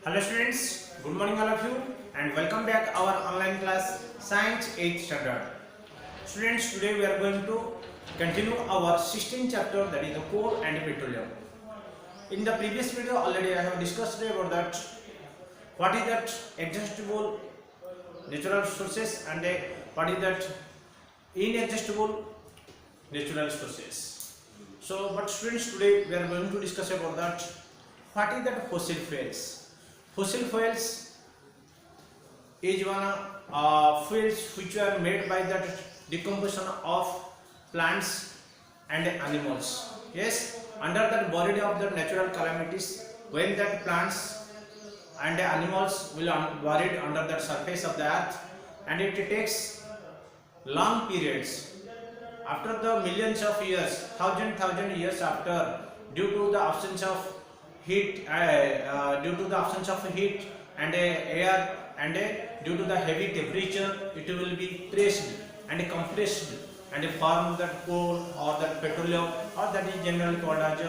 Hello students, good morning all of you and welcome back our online class Science 8th Standard. Students, today we are going to continue our 16th chapter, that is the coal and petroleum. In the previous video already I have discussed about that what is that exhaustible natural sources and what is that inexhaustible natural sources. So but students, today we are going to discuss about that what is that fossil fuels. Fossil fuels is one fuels which are made by the decomposition of plants and animals. Yes, under the buried of the natural calamities, when that plants and animals will buried under the surface of the earth, and it takes long periods after the millions of years, thousand years after, due to the absence of heat, and air, and due to the heavy temperature, it will be pressed and compressed and form that coal or that petroleum, or that is generally called as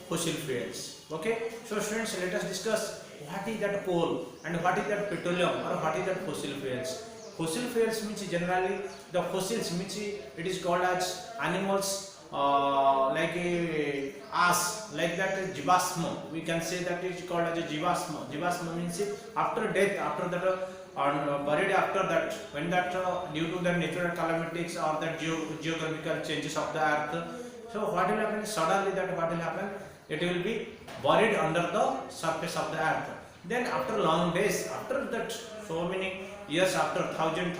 fossil fuels. Okay, so students, let us discuss what is that coal and what is that petroleum or what is that fossil fuels. Fossil fuels means generally the fossils, means it is called as animals like a ash, like that jivasma. We can say that it is called as a jivasma. Jivasma means after death, after that buried after that, when that due to the natural calamities or the geographical changes of the earth. So what will happen? Suddenly that what will happen? It will be buried under the surface of the earth. Then after long days, after that so many years, after thousand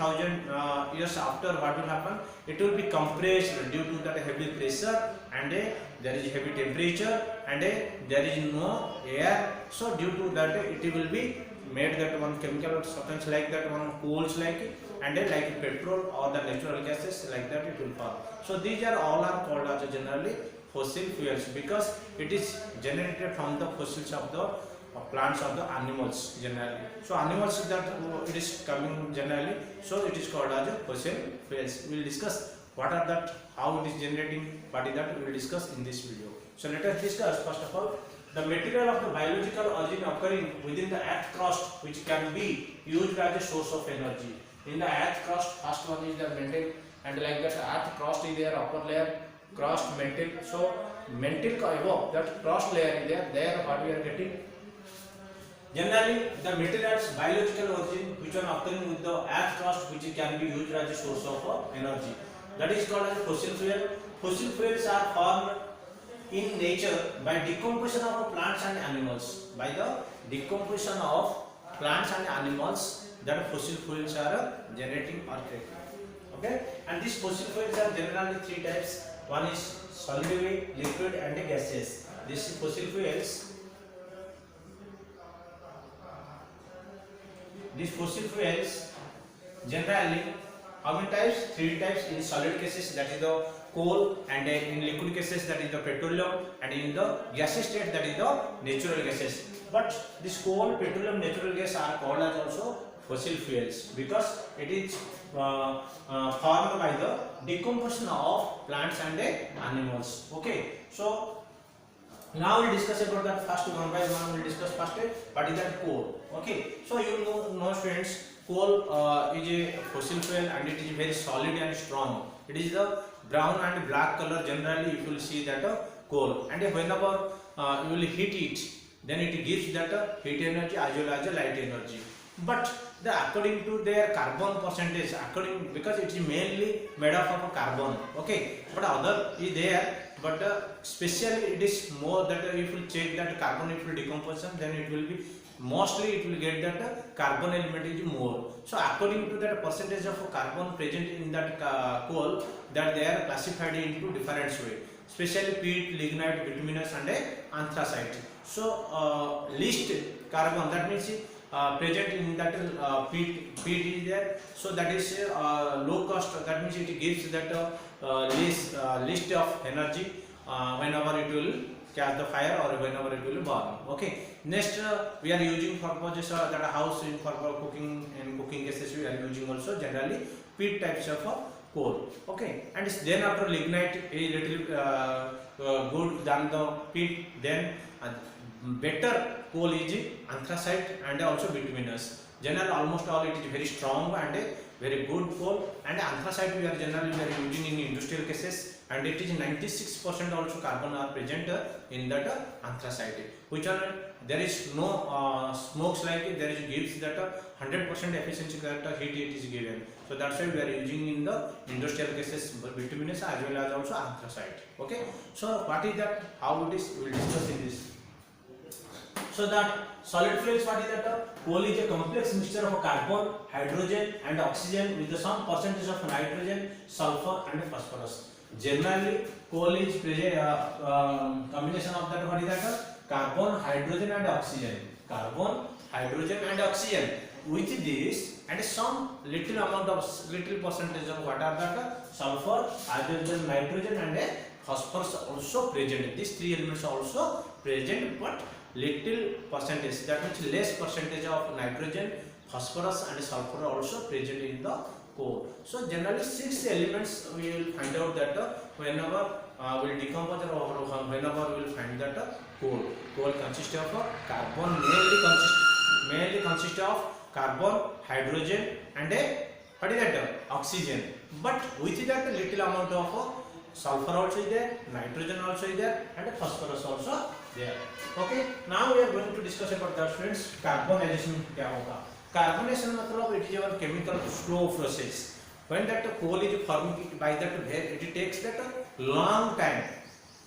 years after, what will happen? It will be compressed due to that heavy pressure, and there is heavy temperature, and there is no air. So due to that it will be made that one chemical substance like that one coals like, and like petrol or the natural gases like that it will form. So these are all are called as generally fossil fuels, because it is generated from the fossils of the plants of the animals generally. So animals that it is coming generally, so it is called as fossil fuels. We will discuss what are that, how it is generating, what is that we will discuss in this video. So let us discuss first of all the material of the biological origin occurring within the earth crust, which can be used as a source of energy. In the earth crust, first one is the mantle, and like that earth crust is there, upper layer, crust, mantle. So mantle above that crust layer is there, there what we are getting. Generally, the materials biological origin which are occurring with the earth crust, which can be used as a source of energy, that is called as fossil fuel. Fossil fuels are formed in nature by decomposition of plants and animals. By the decomposition of plants and animals, that fossil fuels are generating or creating. Okay, and these fossil fuels are generally three types. One is solid, liquid, and gaseous. These fossil fuels. These fossil fuels generally, how many types? Three types. In solid cases, that is the coal, and in liquid cases, that is the petroleum, and in the gaseous state, that is the natural gases. But this coal, petroleum, natural gas are called as also fossil fuels, because it is formed by the decomposition of plants and animals. Okay, so now we will discuss about that first one by one. We will discuss first what is that coal. Okay, so you know students, coal is a fossil fuel, and it is very solid and strong. It is the brown and black color generally, if you will see that coal, and whenever you will heat it, then it gives that heat energy as well as light energy. But according to their carbon percentage, according, because it is mainly made up of carbon. Okay, but other is there, but specially it is more that if you check that carbon, if you decomposition, then it will be mostly it will get that carbon element is more. So according to that percentage of carbon present in that coal, that they are classified into different way, especially peat, lignite, bituminous, and anthracite. So least carbon, that means present in that peat is there, so that is low cost, that means it gives that least of energy whenever it will catch the fire or whenever it will burn. Okay, next we are using for purposes that house in for cooking, and cooking gases we are using also generally peat types of coal. Okay, and then after lignite a little good than the peat, then better coal is anthracite and also bituminous. Generally almost all it is very strong and very good coal, and anthracite we are generally very using in industrial cases, and it is 96% also carbon are present in that anthracite, which are there is no smokes, like there is gives that 100% efficiency that heat it is given. So that's why we are using in the industrial cases bituminous as well as also anthracite. Okay, so what is that, how it is, we will discuss in this. So that solid fuels, what is that? Coal is a complex mixture of carbon, hydrogen and oxygen with some percentage of nitrogen, sulfur and phosphorus. Generally coal is combination of that, what is that? Carbon, hydrogen and oxygen. Carbon, hydrogen and oxygen. With this and some little amount of little percentage of what are that? Sulfur, hydrogen, nitrogen and phosphorus also present. These three elements are also present, but little percentage, that means less percentage of nitrogen, phosphorus and sulfur are also present in the coal. So generally 6 elements we will find out that whenever we will decompose or whenever we will find that coal. Coal consists of carbon, mainly consists of carbon, hydrogen and what is that? Oxygen. But with that little amount of sulfur also is there, nitrogen also is there and phosphorus also there. Okay, now we are going to discuss about that, students. Carbonization क्या होगा? Carbonization मतलब it is a chemical slow process. When that coal is formed by that, it takes that long time.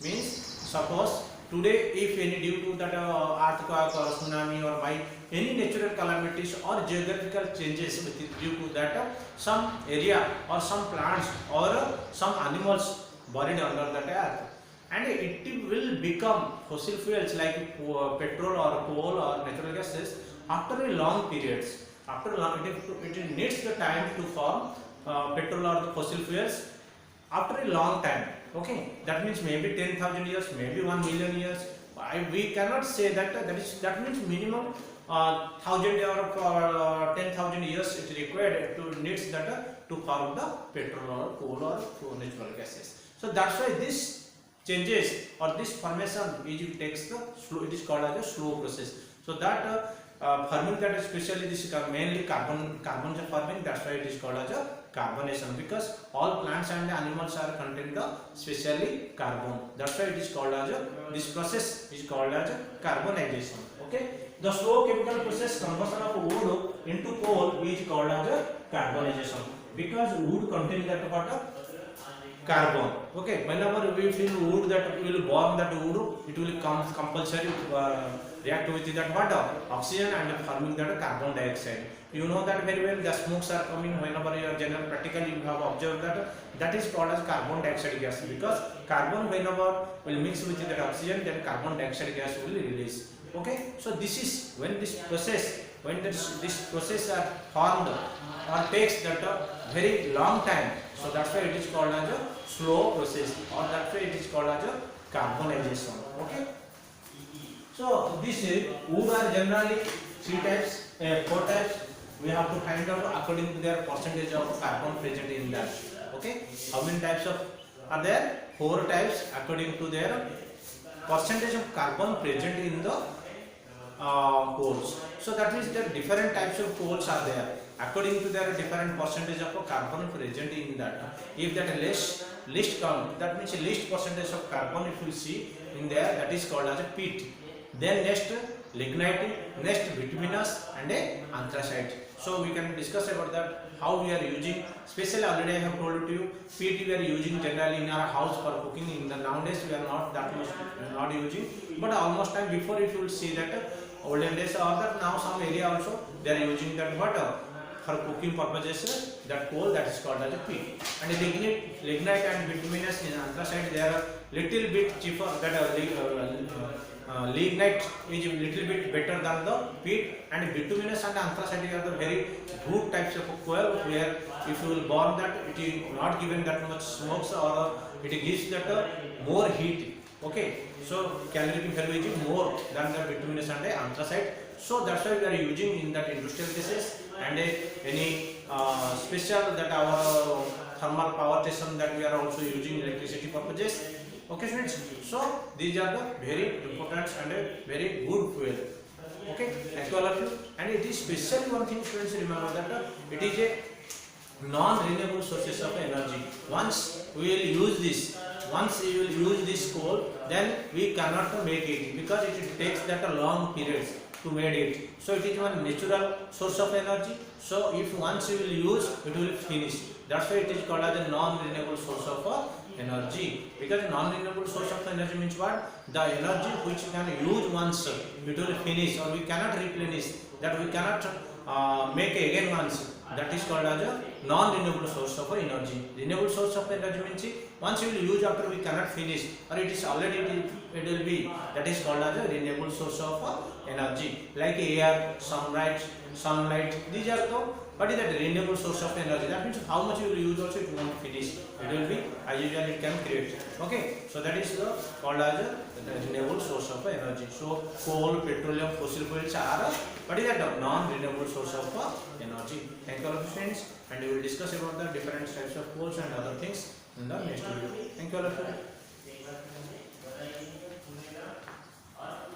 Means suppose today if any due to that earthquake or tsunami or by any natural calamities or geographical changes due to that some area or some plants or some animals buried under that earth, and it will become fossil fuels like petrol or coal or natural gases after a long periods. After long, it needs the time to form petrol or the fossil fuels after a long time. Okay, that means maybe 10,000 years, maybe 1 million years. We cannot say that. That means minimum 1,000 or 10,000 years it required to needs that to form the petrol or coal or natural gases. So that's why this changes or this formation it takes the slow. It is called as a slow process. So that forming that especially this mainly carbon forming. That's why it is called as a carbonation, because all plants and animals are contain the specially carbon. That's why it is called as a, this process is called as a carbonization. Okay, the slow chemical process conversion of wood into coal is called as a carbonization, because wood contains that what? Carbon. Okay, whenever we feel wood, that we will burn that wood, it will come compulsory react with that water, oxygen and forming that carbon dioxide. You know that very well. The smokes are coming whenever you are general practically you have observed that is called as carbon dioxide gas, because carbon whenever will mix with that oxygen, then carbon dioxide gas will release. Okay, so this is when this process, when this process are formed or takes that very long time. So that's why it is called as a slow process, or that's why it is called as a carbonization. Okay. So this wood are generally 3 types, 4 types. We have to find out according to their percentage of carbon present in that. Okay. How many types of are there? 4 types according to their percentage of carbon present in the coals. So that means that different types of coals are there according to their different percentage of carbon present in that. If that least count, that means least percentage of carbon if you see in there, that is called as a peat. Then next lignite, next bituminous and anthracite. So we can discuss about that how we are using. Especially already I have told you, peat we are using generally in our house for cooking. In the nowadays we are not that much not using, but almost time before if you will see that olden days or that now some area also they are using that water for cooking purposes, that coal, that is called as a peat. And lignite and bituminous in anthracite, they are little bit cheaper. That lignite is a little bit better than the peat, and bituminous and anthracite are the very good types of coal where if you will burn that, it is not given that much smokes or it gives that more heat. Okay, so calorific value is more than the bituminous and anthracite. So that's why we are using in that industrial cases, and any special that our thermal power station that we are also using electricity purposes. Okay friends, so these are the very important and a very good fuel. Okay, thank you all of you. And it is specially one thing friends, remember that it is a non-renewable sources of energy. Once we will use this, once we will use this coal, then we cannot make it because it takes that a long period to make it. So it is one natural source of energy. So if once you will use, it will finish. That's why it is called as a non-renewable source of energy. Because non-renewable source of energy means what? The energy which we can use once, it will finish, or we cannot replenish, that we cannot make again once. That is called as a non-renewable source of energy. Renewable source of energy means once you will use, after we cannot finish, or it is already it will be, that is called as a renewable source of energy. Like air, sunlight, these are the, what is that renewable source of energy? That means how much you will use also it won't finish. It will be as usual, it can create. Okay, so that is the called as a renewable source of energy. So coal, petroleum, fossil fuels are what is that non-renewable source of energy. Thank you all of you friends, and we will discuss about the different types of coals and other things in the next video. Thank you all of you.